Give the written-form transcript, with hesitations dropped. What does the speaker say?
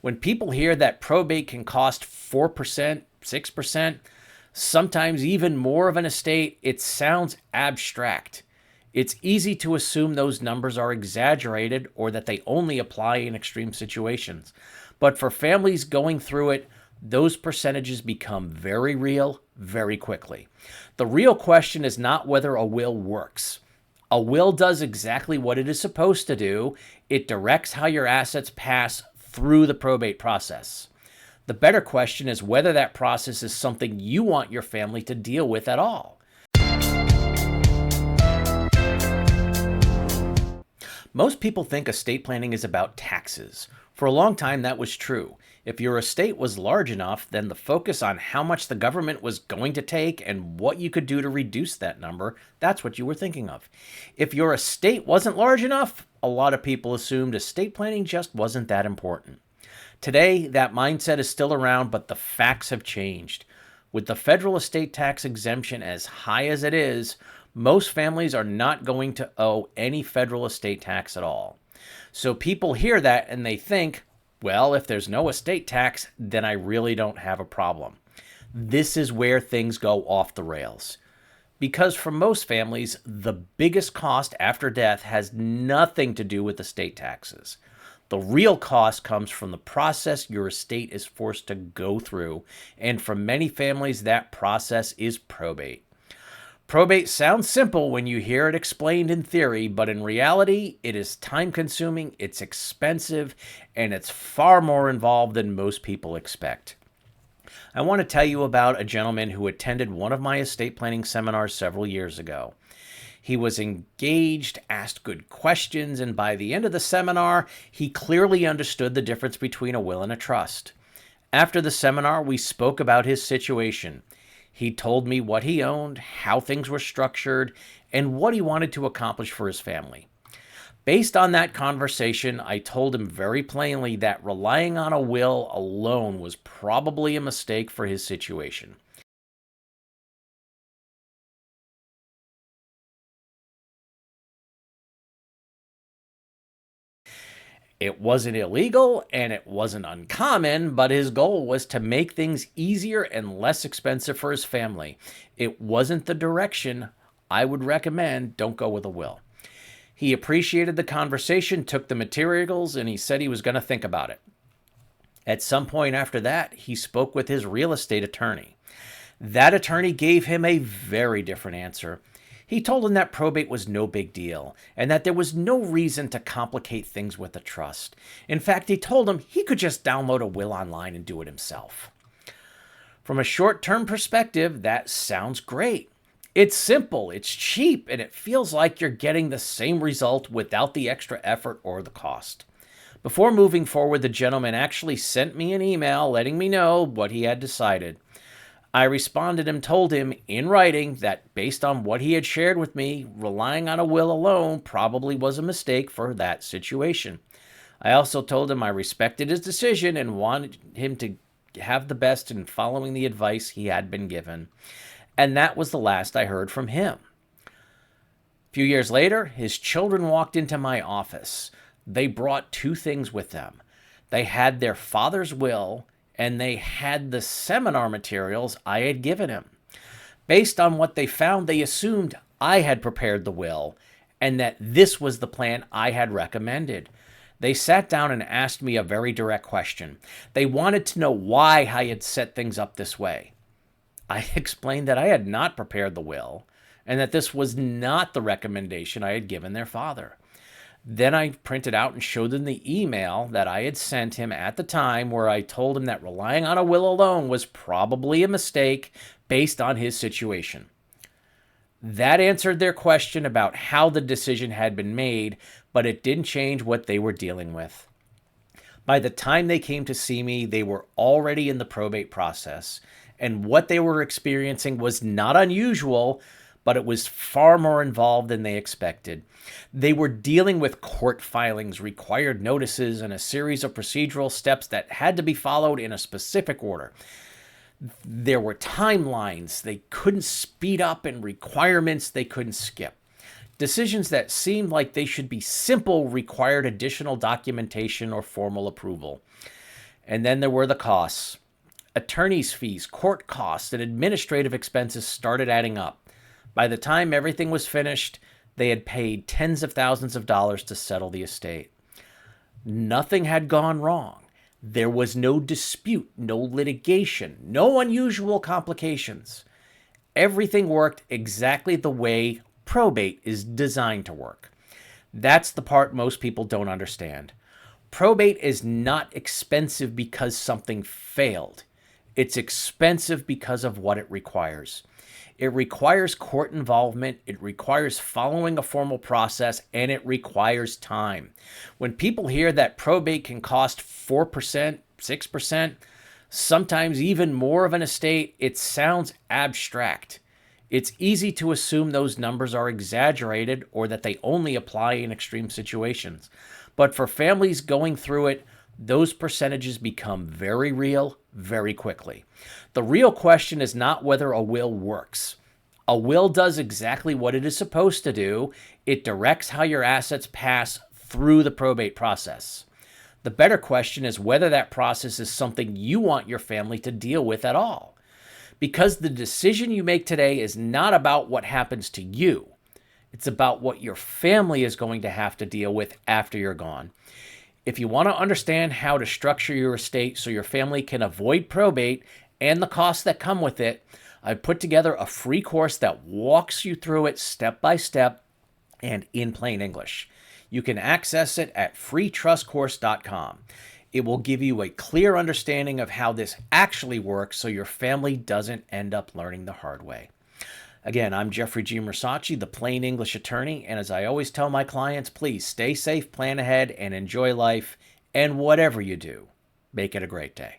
When people hear that probate can cost 4%, 6%, sometimes even more of an estate, it sounds abstract. It's easy to assume those numbers are exaggerated or that they only apply in extreme situations. But for families going through it, those percentages become very real very quickly. The real question is not whether a will works. A will does exactly what it is supposed to do. It directs how your assets pass through the probate process. The better question is whether that process is something you want your family to deal with at all. Most people think estate planning is about taxes. For a long time, that was true. If your estate was large enough, then the focus on how much the government was going to take and what you could do to reduce that number, that's what you were thinking of. If your estate wasn't large enough, a lot of people assumed estate planning just wasn't that important. Today, that mindset is still around, but the facts have changed. With the federal estate tax exemption as high as it is, most families are not going to owe any federal estate tax at all. So people hear that and they think, well, if there's no estate tax, then I really don't have a problem. This is where things go off the rails. Because for most families, the biggest cost after death has nothing to do with estate taxes. The real cost comes from the process your estate is forced to go through, and for many families, that process is probate. Probate sounds simple when you hear it explained in theory, but in reality, it is time-consuming, it's expensive, and it's far more involved than most people expect. I want to tell you about a gentleman who attended one of my estate planning seminars several years ago. He was engaged, asked good questions, and by the end of the seminar, he clearly understood the difference between a will and a trust. After the seminar, we spoke about his situation. He told me what he owned, how things were structured, and what he wanted to accomplish for his family. Based on that conversation, I told him very plainly that relying on a will alone was probably a mistake for his situation. It wasn't illegal and it wasn't uncommon, but his goal was to make things easier and less expensive for his family. It wasn't the direction I would recommend. Don't go with a will. He appreciated the conversation, took the materials, and he said he was going to think about it. At some point after that, he spoke with his real estate attorney. That attorney gave him a very different answer. He told him that probate was no big deal and that there was no reason to complicate things with a trust. In fact, he told him he could just download a will online and do it himself. From a short-term perspective, that sounds great. It's simple, it's cheap, and it feels like you're getting the same result without the extra effort or the cost. Before moving forward, the gentleman actually sent me an email letting me know what he had decided. I responded and told him in writing that based on what he had shared with me, relying on a will alone probably was a mistake for that situation. I also told him I respected his decision and wanted him to have the best in following the advice he had been given. And that was the last I heard from him. A few years later, his children walked into my office. They brought two things with them. They had their father's will and they had the seminar materials I had given him. Based on what they found, they assumed I had prepared the will and that this was the plan I had recommended. They sat down and asked me a very direct question. They wanted to know why I had set things up this way. I explained that I had not prepared the will and that this was not the recommendation I had given their father. Then I printed out and showed them the email that I had sent him at the time where I told him that relying on a will alone was probably a mistake based on his situation. That answered their question about how the decision had been made, but it didn't change what they were dealing with. By the time they came to see me, they were already in the probate process, and what they were experiencing was not unusual, but it was far more involved than they expected. They were dealing with court filings, required notices, and a series of procedural steps that had to be followed in a specific order. There were timelines they couldn't speed up and requirements they couldn't skip. Decisions that seemed like they should be simple required additional documentation or formal approval. And then there were the costs. Attorney's fees, court costs, and administrative expenses started adding up. By the time everything was finished, they had paid tens of thousands of dollars to settle the estate. Nothing had gone wrong. There was no dispute, no litigation, no unusual complications. Everything worked exactly the way probate is designed to work. That's the part most people don't understand. Probate is not expensive because something failed. It's expensive because of what it requires. It requires court involvement, it requires following a formal process, and it requires time. When people hear that probate can cost 4%, 6%, sometimes even more of an estate, it sounds abstract. It's easy to assume those numbers are exaggerated or that they only apply in extreme situations. But for families going through it, those percentages become very real very quickly. The real question is not whether a will works. A will does exactly what it is supposed to do. It directs how your assets pass through the probate process. The better question is whether that process is something you want your family to deal with at all. Because the decision you make today is not about what happens to you. It's about what your family is going to have to deal with after you're gone. If you want to understand how to structure your estate so your family can avoid probate and the costs that come with it, I've put together a free course that walks you through it step by step and in plain English. You can access it at freetrustcourse.com. It will give you a clear understanding of how this actually works so your family doesn't end up learning the hard way. Again, I'm Jeffrey G. Mersace, the Plain English Attorney, and as I always tell my clients, please stay safe, plan ahead, and enjoy life, and whatever you do, make it a great day.